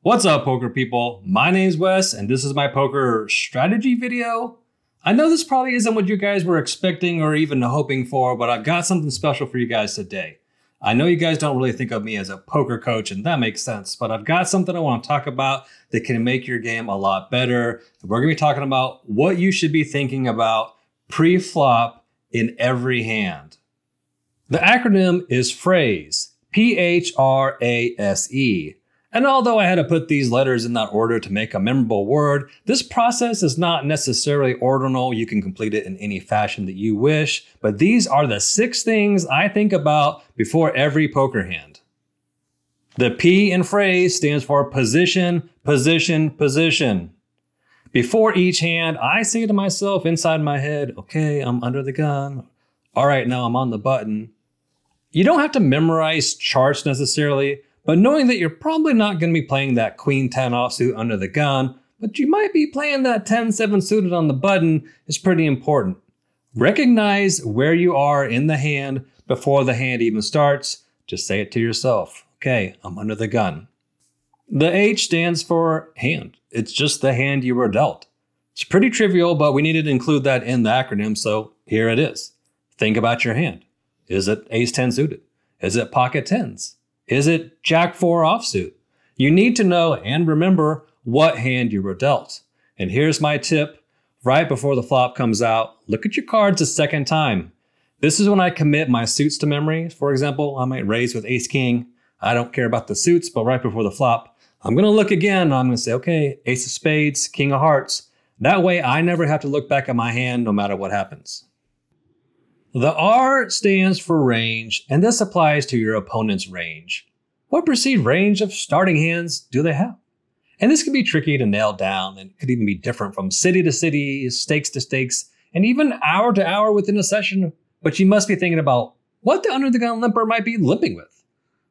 What's up, poker people? My name's Wes, and this is my poker strategy video. I know this probably isn't what you guys were expecting or even hoping for, but I've got something special for you guys today. I know you guys don't really think of me as a poker coach, and that makes sense, but I've got something I want to talk about that can make your game a lot better. We're going to be talking about what you should be thinking about pre-flop in every hand. The acronym is PHRASE, P-H-R-A-S-E. And although I had to put these letters in that order to make a memorable word, this process is not necessarily ordinal. You can complete it in any fashion that you wish, but these are the 6 things I think about before every poker hand. The P in phrase stands for position, position, position. Before each hand, I say to myself inside my head, okay, I'm under the gun. All right, now I'm on the button. You don't have to memorize charts necessarily, but knowing that you're probably not going to be playing that Queen 10 offsuit under the gun, but you might be playing that 10-7 suited on the button is pretty important. Recognize where you are in the hand before the hand even starts. Just say it to yourself. Okay, I'm under the gun. The H stands for hand. It's just the hand you were dealt. It's pretty trivial, but we needed to include that in the acronym, so here it is. Think about your hand. Is it ace 10 suited? Is it pocket 10s? Is it Jack 4 offsuit? You need to know and remember what hand you were dealt. And here's my tip. Right before the flop comes out, look at your cards a second time. This is when I commit my suits to memory. For example, I might raise with ace king. I don't care about the suits, but right before the flop, I'm going to look again. And I'm going to say, okay, ace of spades, king of hearts. That way I never have to look back at my hand no matter what happens. The R stands for range, and this applies to your opponent's range. What perceived range of starting hands do they have? And this can be tricky to nail down, and it could even be different from city to city, stakes to stakes, and even hour to hour within a session. But you must be thinking about what the under the gun limper might be limping with.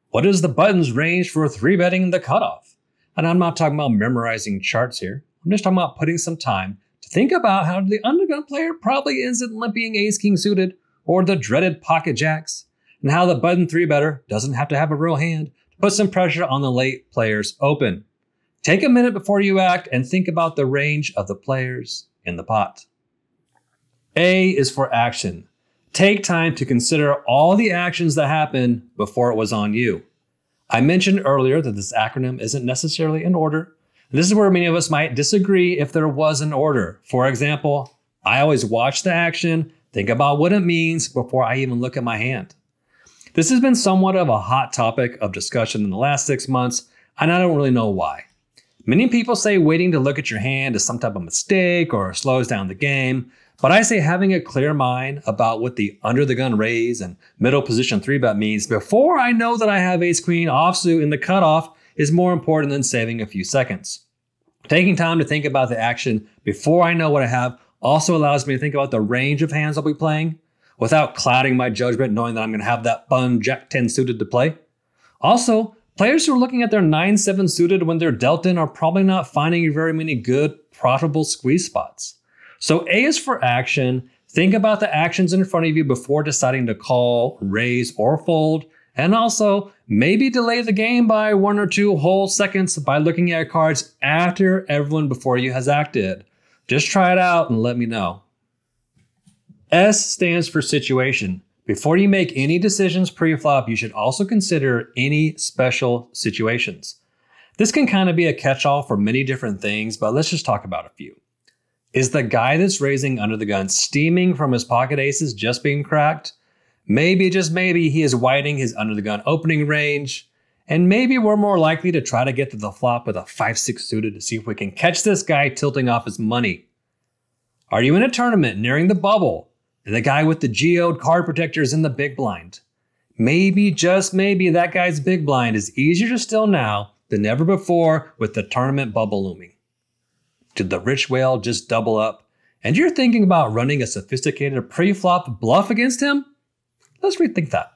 What is the button's range for 3-betting the cutoff? And I'm not talking about memorizing charts here. I'm just talking about putting some time to think about how the undergun player probably isn't limping ace king suited, or the dreaded pocket jacks, and how the button 3-better doesn't have to have a real hand to put some pressure on the late players open. Take a minute before you act and think about the range of the players in the pot. A is for action. Take time to consider all the actions that happened before it was on you. I mentioned earlier that this acronym isn't necessarily in order. This is where many of us might disagree if there was an order. For example, I always watch the action, think about what it means before I even look at my hand. This has been somewhat of a hot topic of discussion in the last 6 months, and I don't really know why. Many people say waiting to look at your hand is some type of mistake or slows down the game, but I say having a clear mind about what the under the gun raise and middle position 3-bet means before I know that I have ace queen offsuit in the cutoff is more important than saving a few seconds. Taking time to think about the action before I know what I have also allows me to think about the range of hands I'll be playing without clouding my judgment knowing that I'm going to have that button Jack 10 suited to play. Also, players who are looking at their 9-7 suited when they're dealt in are probably not finding very many good, profitable squeeze spots. So A is for action. Think about the actions in front of you before deciding to call, raise, or fold. And also, maybe delay the game by 1 or 2 whole seconds by looking at your cards after everyone before you has acted. Just try it out and let me know. S stands for situation. Before you make any decisions pre-flop, you should also consider any special situations. This can kind of be a catch-all for many different things, but let's just talk about a few. Is the guy that's raising under the gun steaming from his pocket aces just being cracked? Maybe, just maybe, he is widening his under the gun opening range. And maybe we're more likely to try to get to the flop with a 5-6 suited to see if we can catch this guy tilting off his money. Are you in a tournament nearing the bubble and the guy with the geode card protector is in the big blind? Maybe, just maybe, that guy's big blind is easier to still now than ever before with the tournament bubble looming. Did the rich whale just double up and you're thinking about running a sophisticated pre-flop bluff against him? Let's rethink that.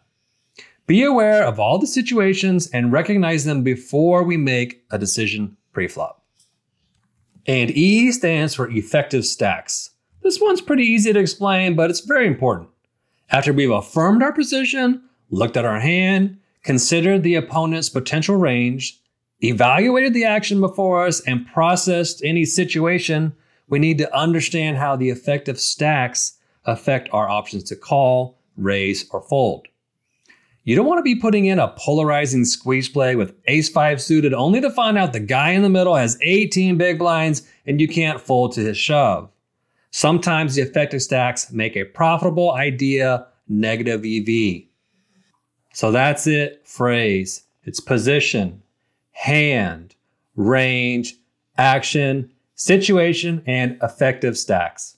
Be aware of all the situations and recognize them before we make a decision pre-flop. And E stands for effective stacks. This one's pretty easy to explain, but it's very important. After we've affirmed our position, looked at our hand, considered the opponent's potential range, evaluated the action before us, and processed any situation, we need to understand how the effective stacks affect our options to call, raise, or fold. You don't want to be putting in a polarizing squeeze play with ace-5 suited only to find out the guy in the middle has 18 big blinds and you can't fold to his shove. Sometimes the effective stacks make a profitable idea negative EV. So that's it. Phrase. It's position, hand, range, action, situation, and effective stacks.